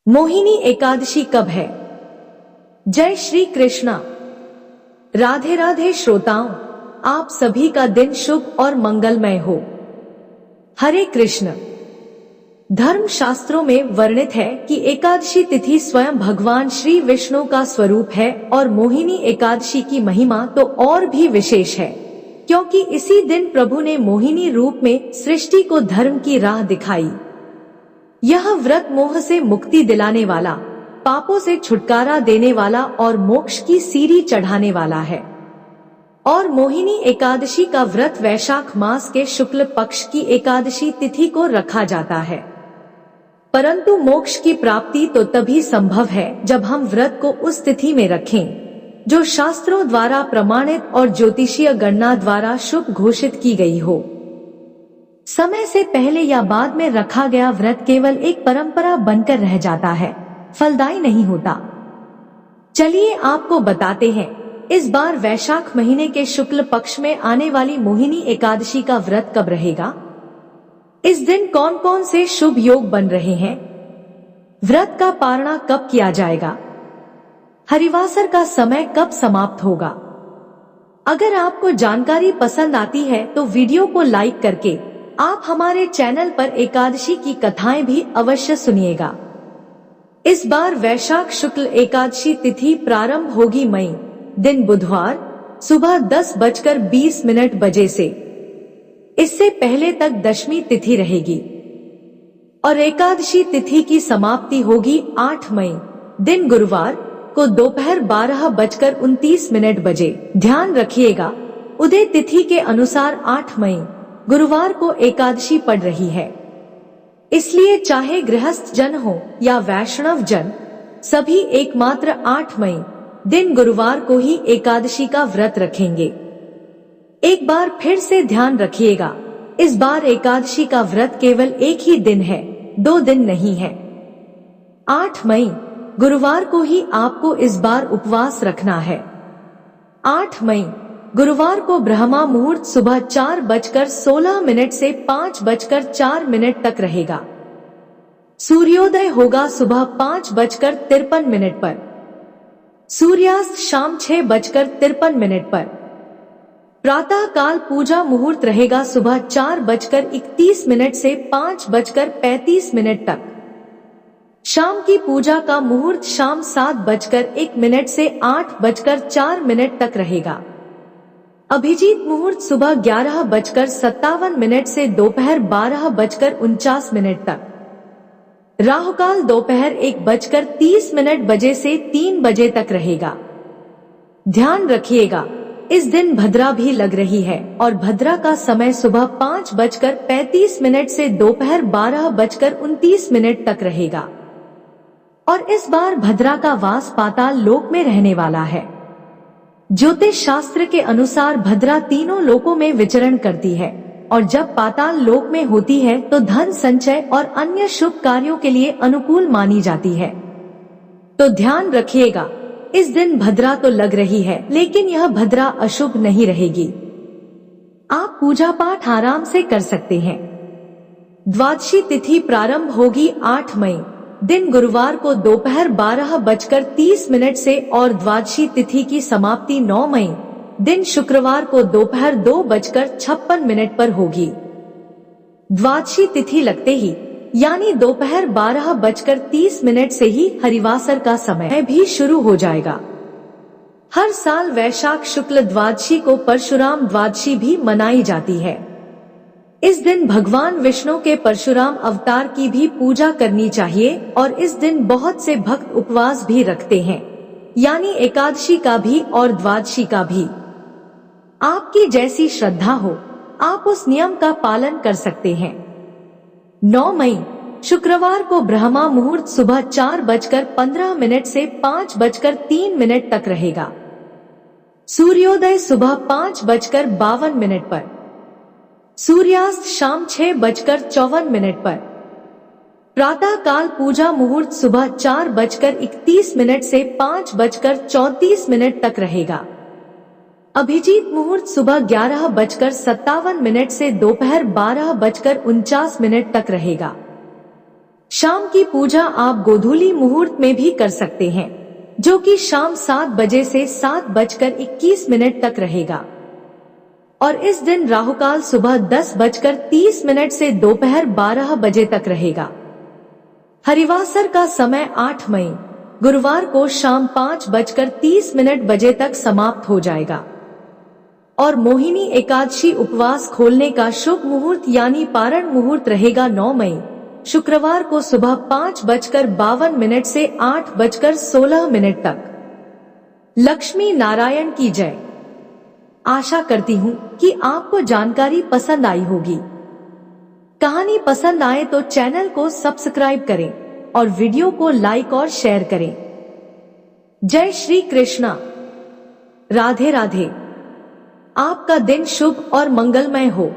मोहिनी एकादशी कब है? जय श्री कृष्णा। राधे राधे श्रोताओं, आप सभी का दिन शुभ और मंगलमय हो। हरे कृष्ण। धर्म शास्त्रों में वर्णित है कि एकादशी तिथि स्वयं भगवान श्री विष्णु का स्वरूप है और मोहिनी एकादशी की महिमा तो और भी विशेष है, क्योंकि इसी दिन प्रभु ने मोहिनी रूप में सृष्टि को धर्म की राह दिखाई। यह व्रत मोह से मुक्ति दिलाने वाला, पापों से छुटकारा देने वाला और मोक्ष की सीढ़ी चढ़ाने वाला है। और मोहिनी एकादशी का व्रत वैशाख मास के शुक्ल पक्ष की एकादशी तिथि को रखा जाता है। परंतु मोक्ष की प्राप्ति तो तभी संभव है जब हम व्रत को उस तिथि में रखें जो शास्त्रों द्वारा प्रमाणित और ज्योतिषीय गणना द्वारा शुभ घोषित की गई हो। समय से पहले या बाद में रखा गया व्रत केवल एक परंपरा बनकर रह जाता है, फलदायी नहीं होता। चलिए आपको बताते हैं, इस बार वैशाख महीने के शुक्ल पक्ष में आने वाली मोहिनी एकादशी का व्रत कब रहेगा। इस दिन कौन कौन से शुभ योग बन रहे हैं, व्रत का पारणा कब किया जाएगा, हरिवासर का समय कब समाप्त होगा। अगर आपको जानकारी पसंद आती है तो वीडियो को लाइक करके आप हमारे चैनल पर एकादशी की कथाएं भी अवश्य सुनिएगा। इस बार वैशाख शुक्ल एकादशी तिथि प्रारंभ होगी मई दिन बुधवार सुबह 10:20 बजे से। इससे पहले तक दशमी तिथि रहेगी और एकादशी तिथि की समाप्ति होगी 8 मई दिन गुरुवार को दोपहर 12:29 बजे। ध्यान रखिएगा, उदय तिथि के अनुसार 8 मई गुरुवार को एकादशी पड़ रही है, इसलिए चाहे गृहस्थ जन हो या वैष्णव जन, सभी एकमात्र 8 मई दिन गुरुवार को ही एकादशी का व्रत रखेंगे। एक बार फिर से ध्यान रखिएगा, इस बार एकादशी का व्रत केवल एक ही दिन है, 2 दिन नहीं है। 8 मई गुरुवार को ही आपको इस बार उपवास रखना है। 8 मई गुरुवार को ब्रह्मा मुहूर्त सुबह 4:16 से 5:04 तक रहेगा। सूर्योदय होगा सुबह 5:53 पर। सूर्यास्त शाम 6:53 पर। प्रातः काल पूजा मुहूर्त रहेगा सुबह 4:31 से 5:35 तक। शाम की पूजा का मुहूर्त शाम 7:01 से 8:04 तक रहेगा। अभिजीत मुहूर्त सुबह 11:57 से दोपहर 12:49 तक। राहुकाल दोपहर 1:30 बजे से 3 बजे तक रहेगा। ध्यान रखिएगा, इस दिन भद्रा भी लग रही है और भद्रा का समय सुबह 5:35 से दोपहर 12:29 तक रहेगा। और इस बार भद्रा का वास पाताल लोक में रहने वाला है। ज्योतिष शास्त्र के अनुसार भद्रा तीनों लोकों में विचरण करती है और जब पाताल लोक में होती है तो धन संचय और अन्य शुभ कार्यों के लिए अनुकूल मानी जाती है। तो ध्यान रखिएगा, इस दिन भद्रा तो लग रही है, लेकिन यह भद्रा अशुभ नहीं रहेगी। आप पूजा पाठ आराम से कर सकते हैं। द्वादशी तिथि प्रारंभ होगी 8 मई दिन गुरुवार को दोपहर 12:30 से और द्वादशी तिथि की समाप्ति 9 मई दिन शुक्रवार को दोपहर 2:56 पर होगी। द्वादशी तिथि लगते ही यानी दोपहर 12:30 से ही हरिवासर का समय भी शुरू हो जाएगा। हर साल वैशाख शुक्ल द्वादशी को परशुराम द्वादशी भी मनाई जाती है। इस दिन भगवान विष्णु के परशुराम अवतार की भी पूजा करनी चाहिए और इस दिन बहुत से भक्त उपवास भी रखते हैं, यानी एकादशी का भी और द्वादशी का भी। आपकी जैसी श्रद्धा हो, आप उस नियम का पालन कर सकते हैं। 9 मई शुक्रवार को ब्रह्मा मुहूर्त सुबह 4:15 से 5:03 तक रहेगा। सूर्योदय सुबह 5:52 पर। सूर्यास्त शाम 6:54 पर। प्रातः काल पूजा मुहूर्त सुबह 4:31 से 5:34 तक रहेगा। अभिजीत मुहूर्त सुबह 11:57 से दोपहर 12:49 तक रहेगा। शाम की पूजा आप गोधूली मुहूर्त में भी कर सकते हैं, जो कि शाम 7 बजे से 7:21 तक रहेगा। और इस दिन राहुकाल सुबह 10:30 से दोपहर 12 बजे तक रहेगा। हरिवासर का समय 8 मई गुरुवार को शाम 5:30 बजे तक समाप्त हो जाएगा। और मोहिनी एकादशी उपवास खोलने का शुभ मुहूर्त यानी पारण मुहूर्त रहेगा 9 मई शुक्रवार को सुबह 5:52 से 8:16 तक। लक्ष्मी नारायण की जय। आशा करती हूँ कि आपको जानकारी पसंद आई होगी। कहानी पसंद आए तो चैनल को सब्सक्राइब करें और वीडियो को लाइक और शेयर करें। जय श्री कृष्णा। राधे राधे। आपका दिन शुभ और मंगलमय हो।